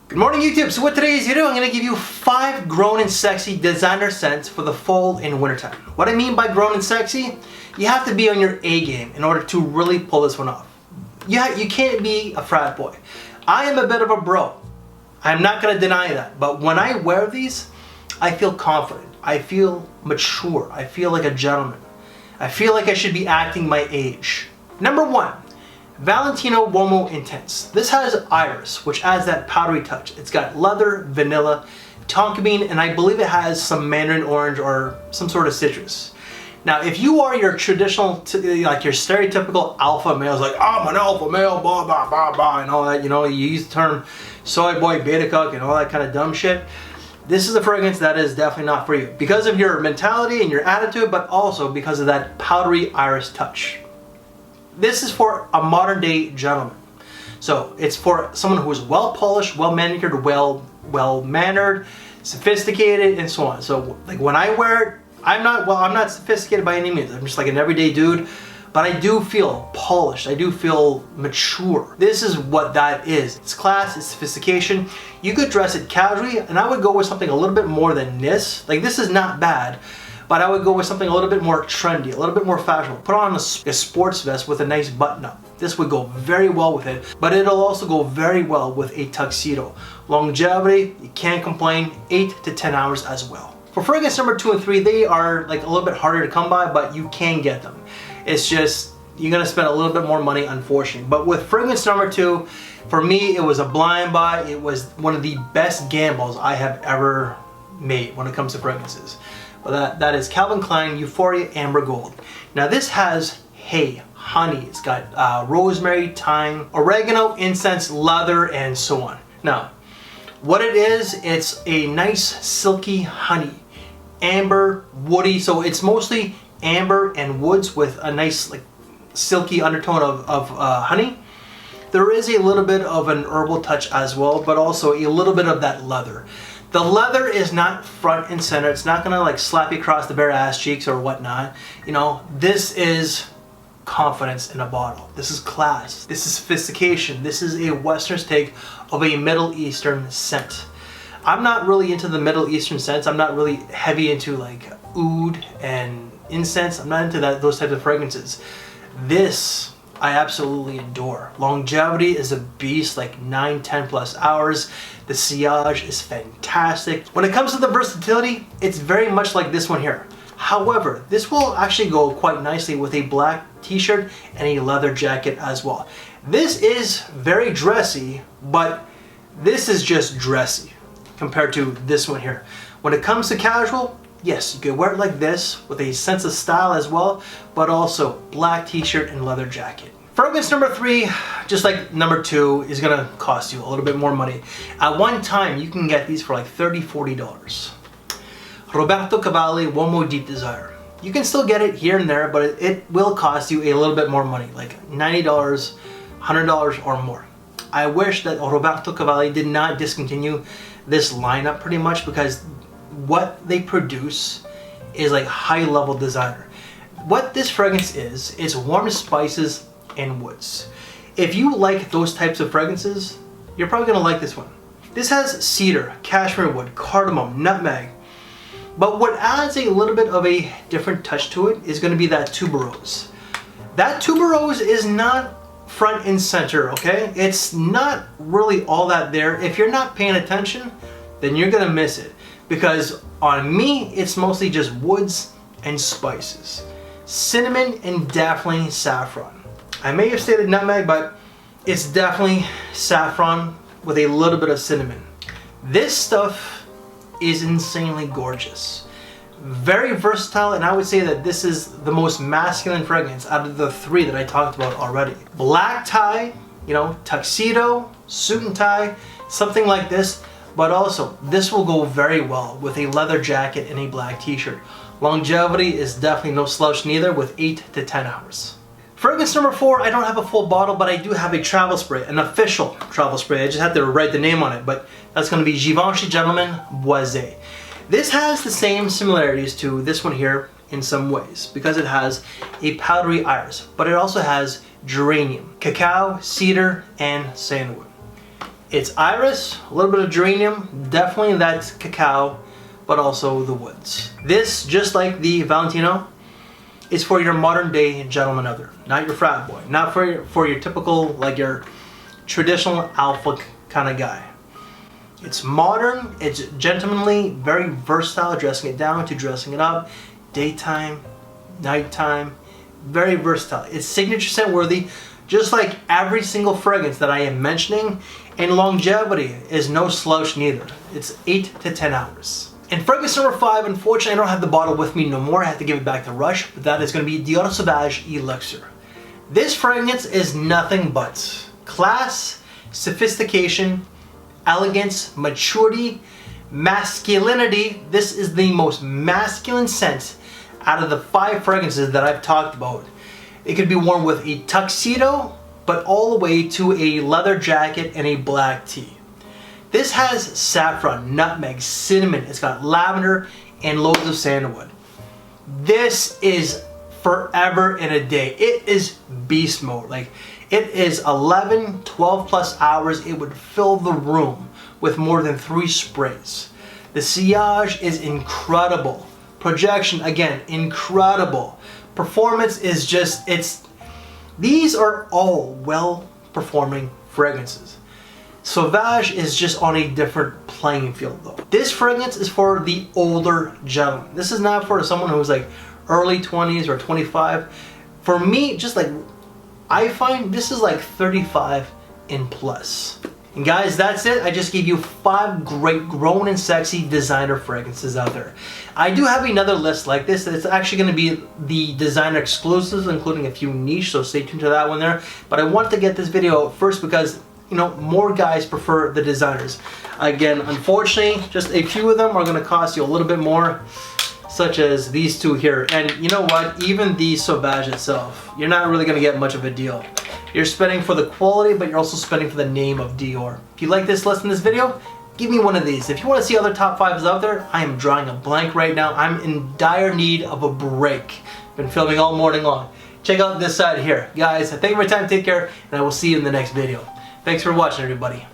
Good morning YouTube. So with today's video, I'm going to give you 5 grown and sexy designer scents for the fall and winter time. What I mean by grown and sexy, you have to be on your A game in order to really pull this one off. You can't be a frat boy. I am a bit of a bro. I'm not going to deny that. But when I wear these, I feel confident. I feel mature. I feel like a gentleman. I feel like I should be acting my age. Number 1. Valentino UOMO Intense. This has iris, which adds that powdery touch. It's got leather, vanilla, tonka bean, and I believe it has some mandarin orange or some sort of citrus. Now, if you are your traditional, like your stereotypical alpha males, like I'm an alpha male, blah blah blah blah, and all that, you know, you use the term soy boy, beta cuck, and all that kind of dumb shit. This is a fragrance that is definitely not for you because of your mentality and your attitude, but also because of that powdery iris touch. This is for a modern day gentleman. So it's for someone who is well polished, well manicured, well mannered, sophisticated, and so on. So like when I wear it, I'm not sophisticated by any means. I'm just like an everyday dude, but I do feel polished. I do feel mature. This is what that is. It's class, it's sophistication. You could dress it casually, and I would go with something a little bit more than this. Like this is not bad, but I would go with something a little bit more trendy, a little bit more fashionable. Put on a sports vest with a nice button up. This would go very well with it, but it'll also go very well with a tuxedo. Longevity, you can't complain, 8 to 10 hours as well. For fragrance number 2 and 3, they are like a little bit harder to come by, but you can get them. It's just, you're gonna spend a little bit more money, unfortunately. But with fragrance number 2, for me, it was a blind buy. It was one of the best gambles I have ever made when it comes to fragrances. That is Calvin Klein Euphoria Amber Gold. Now this has hay, honey, it's got rosemary, thyme, oregano, incense, leather, and so on. Now, what it is, it's a nice silky honey, amber, woody, so it's mostly amber and woods with a nice like silky undertone of honey. There is a little bit of an herbal touch as well, but also a little bit of that leather. The leather is not front and center. It's not gonna like slap you across the bare ass cheeks or whatnot. You know, this is confidence in a bottle. This is class. This is sophistication. This is a Western's take of a Middle Eastern scent. I'm not really into the Middle Eastern scents. I'm not really heavy into like oud and incense. I'm not into those types of fragrances. This I absolutely adore. Longevity is a beast, like 9-10 plus hours. The sillage is fantastic. When it comes to the versatility, it's very much like this one here. However, this will actually go quite nicely with a black t-shirt and a leather jacket as well. This is very dressy, but this is just dressy compared to this one here. When it comes to casual, yes, you can wear it like this with a sense of style as well, but also black t-shirt and leather jacket. Fragrance number 3, just like number 2, is gonna cost you a little bit more money. At one time, you can get these for like $30–40. Roberto Cavalli UOMO Deep Desire. You can still get it here and there, but it will cost you a little bit more money, like $90, $100 or more. I wish that Roberto Cavalli did not discontinue this lineup pretty much, because what they produce is like high level designer. What this fragrance is warm spices and woods. If you like those types of fragrances, you're probably gonna like this one. This has cedar, cashmere wood, cardamom, nutmeg. But what adds a little bit of a different touch to it is gonna be that tuberose. That tuberose is not front and center, okay? It's not really all that there. If you're not paying attention, then you're gonna miss it. Because on me, it's mostly just woods and spices. Cinnamon and definitely saffron. I may have stated nutmeg, but it's definitely saffron with a little bit of cinnamon. This stuff is insanely gorgeous. Very versatile, and I would say that this is the most masculine fragrance out of the 3 that I talked about already. Black tie, you know, tuxedo, suit and tie, something like this. But also, this will go very well with a leather jacket and a black t-shirt. Longevity is definitely no slouch neither, with 8 to 10 hours. Fragrance number 4, I don't have a full bottle, but I do have a travel spray, an official travel spray. I just have to write the name on it, but that's going to be Givenchy Gentleman BOISEE. This has the same similarities to this one here in some ways, because it has a powdery iris, but it also has geranium, cacao, cedar, and sandalwood. It's iris, a little bit of geranium, definitely that's cacao, but also the woods. This, just like the Valentino, is for your modern day gentleman other, not your frat boy, not for your typical, like your traditional alpha kind of guy. It's modern, it's gentlemanly, very versatile, dressing it down to dressing it up, daytime, nighttime, very versatile. It's signature scent worthy, just like every single fragrance that I am mentioning, and longevity is no slouch neither. It's 8 to 10 hours. And fragrance number 5, unfortunately I don't have the bottle with me no more, I have to give it back to Rush, but that is going to be DIOR SAUVAGE ELIXIR. This fragrance is nothing but class, sophistication, elegance, maturity, masculinity. This is the most masculine scent out of the 5 fragrances that I've talked about. It could be worn with a tuxedo, but all the way to a leather jacket and a black tee. This has saffron, nutmeg, cinnamon, it's got lavender and loads of sandalwood. This is forever and a day. It is beast mode. Like, it is 11, 12 plus hours. It would fill the room with more than 3 sprays. The sillage is incredible. Projection, again, incredible. Performance is just, these are all well-performing fragrances. Sauvage is just on a different playing field though. This fragrance is for the older gentleman. This is not for someone who's like early 20s or 25. For me, just like, I find this is like 35 and plus. And guys, that's it. I just gave you 5 great grown and sexy designer fragrances out there. I do have another list like this. It's actually going to be the designer exclusives, including a few niche, so stay tuned to that one there. But I wanted to get this video out first because, you know, more guys prefer the designers. Again, unfortunately, just a few of them are going to cost you a little bit more, such as these 2 here. And you know what? Even the Sauvage itself, you're not really going to get much of a deal. You're spending for the quality, but you're also spending for the name of Dior. If you like this list in this video, give me one of these. If you want to see other top 5s out there, I am drawing a blank right now. I'm in dire need of a break. Been filming all morning long. Check out this side here. Guys, thank you for your time, take care, and I will see you in the next video. Thanks for watching, everybody.